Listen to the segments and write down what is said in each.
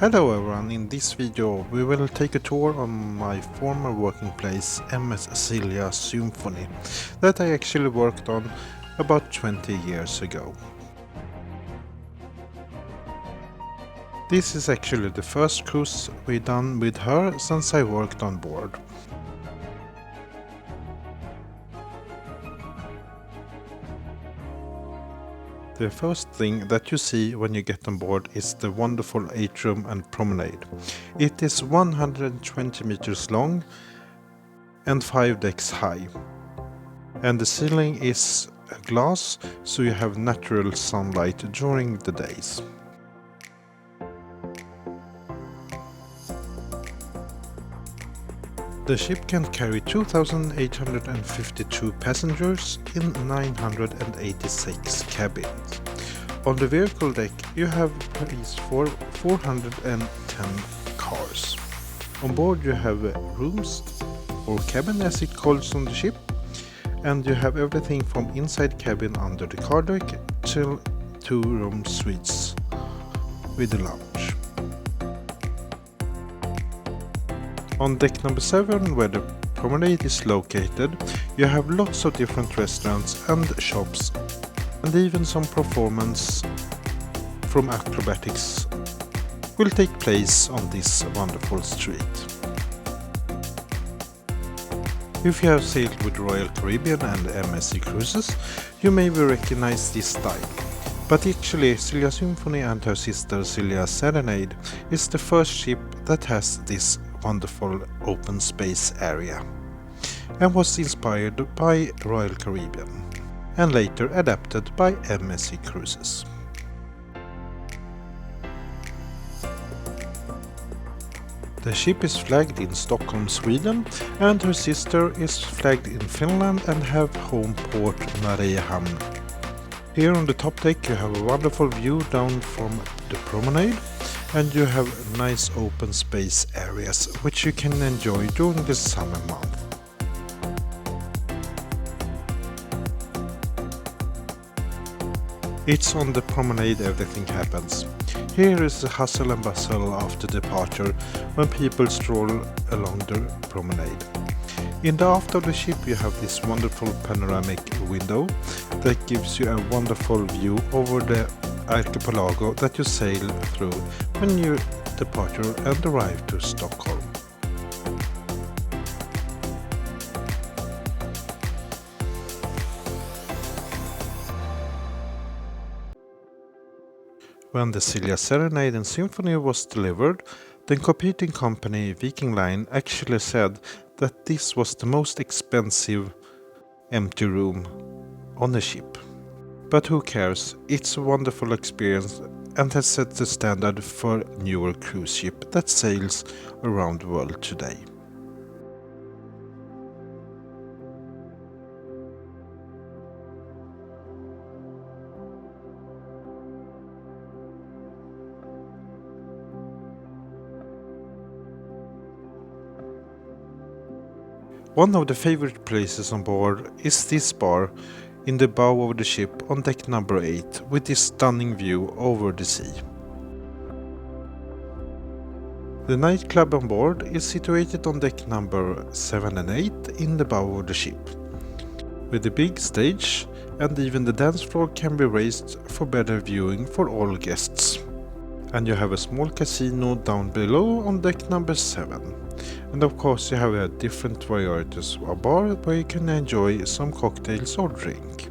Hello everyone, in this video we will take a tour on my former working place MS Silja Symphony that I actually worked on about 20 years ago. This is actually the first cruise we done with her since I worked on board. The first thing that you see when you get on board is the wonderful Atrium and Promenade. It is 120 meters long and 5 decks high. And the ceiling is glass, so you have natural sunlight during the days. The ship can carry 2,852 passengers in 986 cabins. On the vehicle deck you have space for 410 cars. On board you have rooms, or cabin as it calls on the ship, and you have everything from inside cabin under the car deck till 2-room suites with a lounge. On deck number 7, where the Promenade is located, you have lots of different restaurants and shops, and even some performance from acrobatics will take place on this wonderful street. If you have sailed with Royal Caribbean and MSC Cruises, you maybe recognize this style. But actually, Silja Symphony and her sister Silja Serenade is the first ship that has this wonderful open space area, and was inspired by Royal Caribbean and later adapted by MSC Cruises. The ship is flagged in Stockholm, Sweden, and her sister is flagged in Finland and have home port Mariehamn. Here on the top deck you have a wonderful view down from the Promenade, and you have nice open space areas which you can enjoy during the summer month. It's on the Promenade everything happens. Here is the hustle and bustle after departure when people stroll along the Promenade. In the aft of the ship you have this wonderful panoramic window that gives you a wonderful view over the archipelago that you sail through when you depart and arrive to Stockholm. When the Silja Serenade and Symphony was delivered, the competing company Viking Line actually said that this was the most expensive empty room on the ship. But who cares, it's a wonderful experience and has set the standard for newer cruise ship that sails around the world today. One of the favorite places on board is this bar in the bow of the ship on deck number 8 with this stunning view over the sea. The nightclub on board is situated on deck number 7 and 8 in the bow of the ship, with a big stage, and even the dance floor can be raised for better viewing for all guests. And you have a small casino down below on deck number 7. And of course you have different varieties of bar where you can enjoy some cocktails or drink.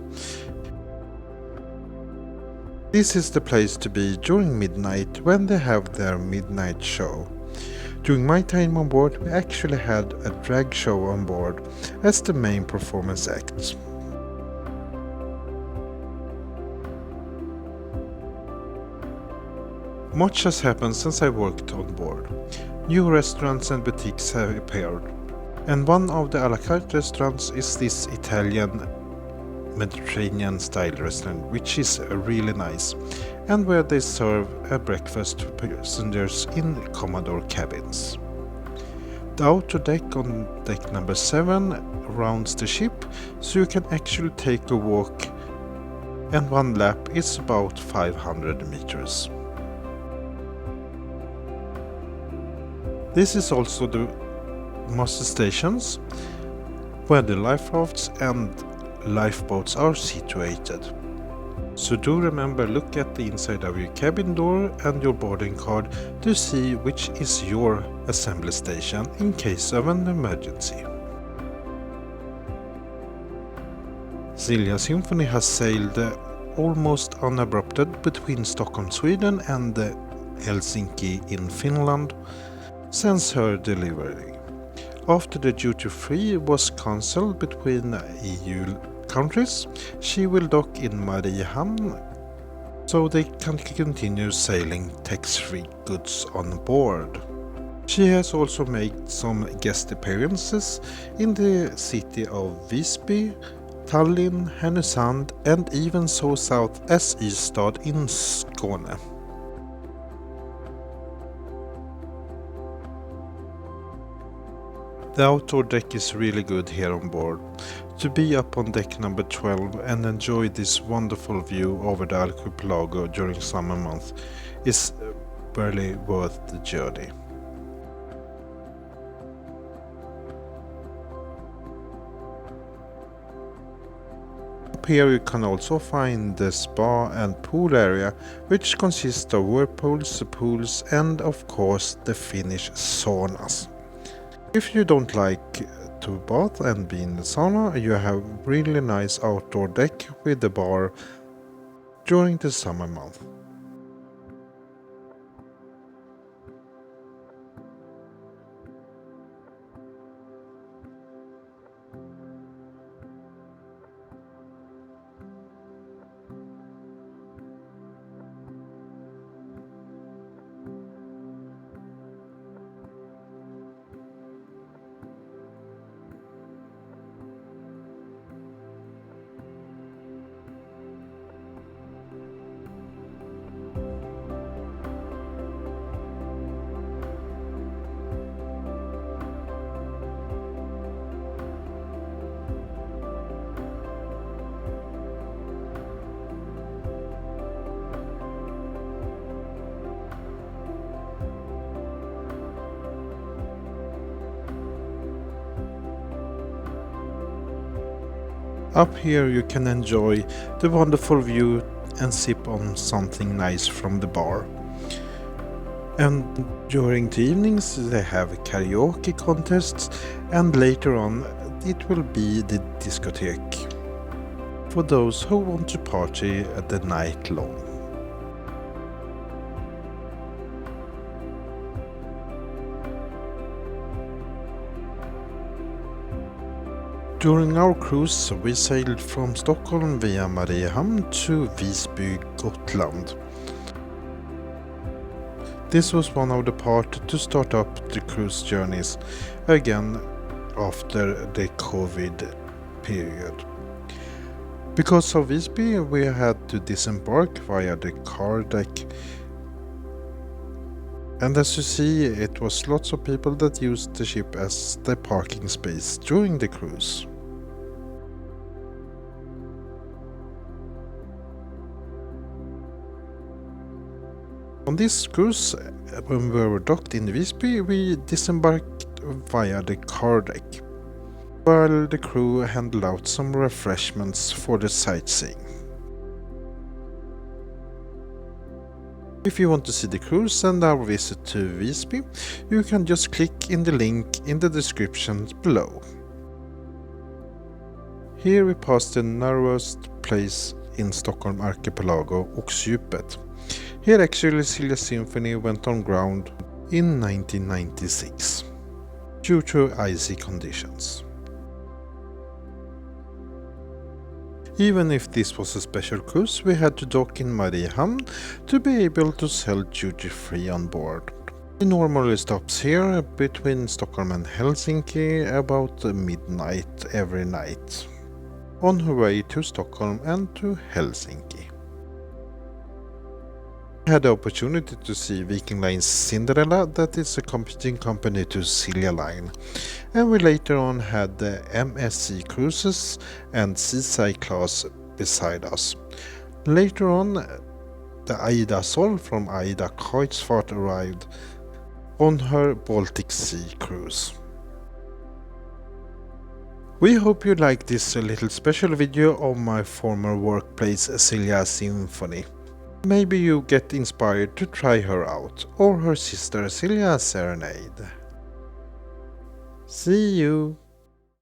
This is the place to be during midnight when they have their midnight show. During my time on board we actually had a drag show on board as the main performance act. Much has happened since I worked on board. New restaurants and boutiques have appeared, and one of the a la carte restaurants is this Italian Mediterranean style restaurant, which is really nice, and where they serve a breakfast to passengers in Commodore cabins. The outer deck on deck number 7 rounds the ship, so you can actually take a walk, and one lap is about 500 meters. This is also the master stations where the life rafts and lifeboats are situated. So do remember, look at the inside of your cabin door and your boarding card to see which is your assembly station in case of an emergency. Silja Symphony has sailed almost unabrupted between Stockholm, Sweden and Helsinki in Finland since her delivery. After the duty-free was cancelled between EU countries, she will dock in Mariehamn so they can continue sailing tax-free goods on board. She has also made some guest appearances in the city of Visby, Tallinn, Härnösand and even so south as Ystad in Skåne. The outdoor deck is really good here on board. To be up on deck number 12 and enjoy this wonderful view over the archipelago during summer months is really worth the journey. Up here you can also find the spa and pool area, which consists of whirlpools, pools and of course the Finnish saunas. If you don't like to bath and be in the sauna, you have really nice outdoor deck with the bar during the summer month. Up here you can enjoy the wonderful view and sip on something nice from the bar. And during the evenings they have karaoke contests and later on it will be the discotheque for those who want to party at the night long. During our cruise we sailed from Stockholm via Mariehamn to Visby, Gotland. This was one of the parts to start up the cruise journeys again after the COVID period. Because of Visby we had to disembark via the car deck. And as you see, it was lots of people that used the ship as their parking space during the cruise. On this cruise, when we were docked in Visby, we disembarked via the car deck, while the crew handed out some refreshments for the sightseeing. If you want to see the cruise and our visit to Visby, you can just click in the link in the description below. Here we passed the narrowest place in Stockholm archipelago, Oxdjupet. Here actually Silja Symphony went on ground in 1996 due to icy conditions. Even if this was a special cruise, we had to dock in Mariehamn to be able to sell duty-free on board. It normally stops here between Stockholm and Helsinki about midnight every night, on her way to Stockholm and to Helsinki. I had the opportunity to see Viking Line's Cinderella, that is a competing company to Silja Line, and we later on had the MSC Cruises and Seaside class beside us. Later on the Aida Sol from Aida Kreuzfahrt arrived, on her Baltic Sea cruise. We hope you like this little special video of my former workplace Silja Symphony. Maybe you get inspired to try her out, or her sister Silja Serenade. See you!